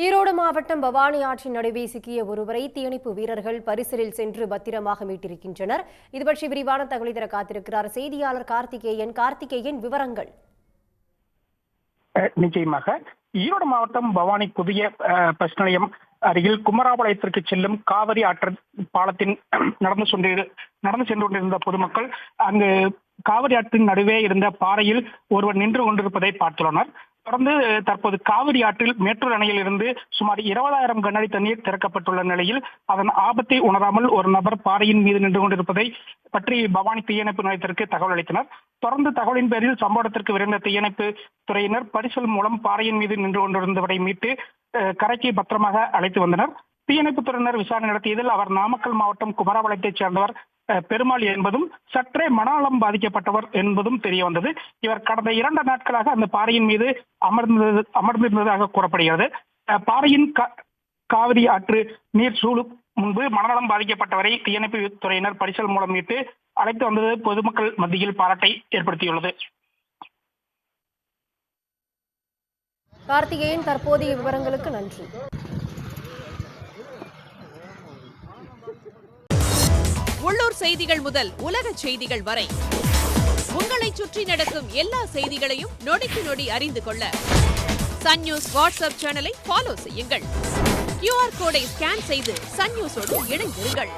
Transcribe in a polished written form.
ஈரோடு மாவட்டம் பவானி ஆற்றின் நடுவே சிக்கிய ஒருவரை தீயணைப்பு வீரர்கள் பரிசலில் சென்று பத்திரமாக மீட்டிருக்கின்றனர். இதுபற்றி விரிவான தகவலை தர காத்திருக்கிறார் செய்தியாளர் கார்த்திகேயன். விவரங்கள். நிச்சயமாக ஈரோடு மாவட்டம் பவானி புதிய பஸ் நிலையம் அருகில் குமராபாளையத்திற்கு செல்லும் காவிரி ஆற்று பாலத்தின் நடந்து சென்று கொண்டிருந்த பொதுமக்கள் அங்கு காவிரி ஆற்றின் நடுவே இருந்த பாறையில் ஒருவர் நின்று கொண்டிருப்பதை பார்த்துள்ளனர். தொடர்ந்து தற்போது காவிரி ஆற்றில் மேட்டூர் அணையில் இருந்து சுமார் 20,000 கனஅடி தண்ணீர் திறக்கப்பட்டுள்ள நிலையில் அதன் ஆபத்தை உணராமல் ஒரு நபர் பாறையின் மீது நின்று கொண்டிருப்பதை பற்றி பவானி தீயணைப்பு நிலையத்திற்கு தகவல் அளித்தனர். தொடர்ந்து தகவலின் பேரில் சம்பவ இடத்திற்கு விரைந்த தீயணைப்பு துறையினர் பரிசல் மூலம் பாறையின் மீது நின்று கொண்டிருந்தவரை மீட்டு கரைக்கு பத்திரமாக அழைத்து வந்தனர். தீயணைப்பு துறையினர் விசாரணை நடத்தியதில் அவர் நாமக்கல் மாவட்டம் குமராபாளையத்தைச் சேர்ந்தவர் பெருமாள் என்பதும் சற்றே மனநலம் பாதிக்கப்பட்டவர் என்பதும் தெரிய வந்தது. இவர் கடந்த 2 நாட்களாக அந்த பாறையின் மீது அமர்ந்திருந்ததாக கூறப்படுகிறது. பாறையின் காவிரி ஆற்று நீர் சூழும் முன்பு மனநலம் பாதிக்கப்பட்டவரை தீயணைப்பு துறையினர் பரிசல் மூலம் மீட்டு அழைத்து வந்தது பொதுமக்கள் மத்தியில் பாராட்டை ஏற்படுத்தியுள்ளது. கார்த்திகேயன், தற்போதைய விவரங்களுக்கு நன்றி. உள்ளூர் செய்திகள் முதல் உலக செய்திகள் வரை உங்களை சுற்றி நடக்கும் எல்லா செய்திகளையும் நொடிக்கு நொடி அறிந்து கொள்ள சன் நியூஸ் வாட்ஸ்அப் சேனலை ஃபாலோ செய்யுங்கள். QR கோடை ஸ்கேன் செய்து சன் நியூஸோடு இணைந்திருங்கள்.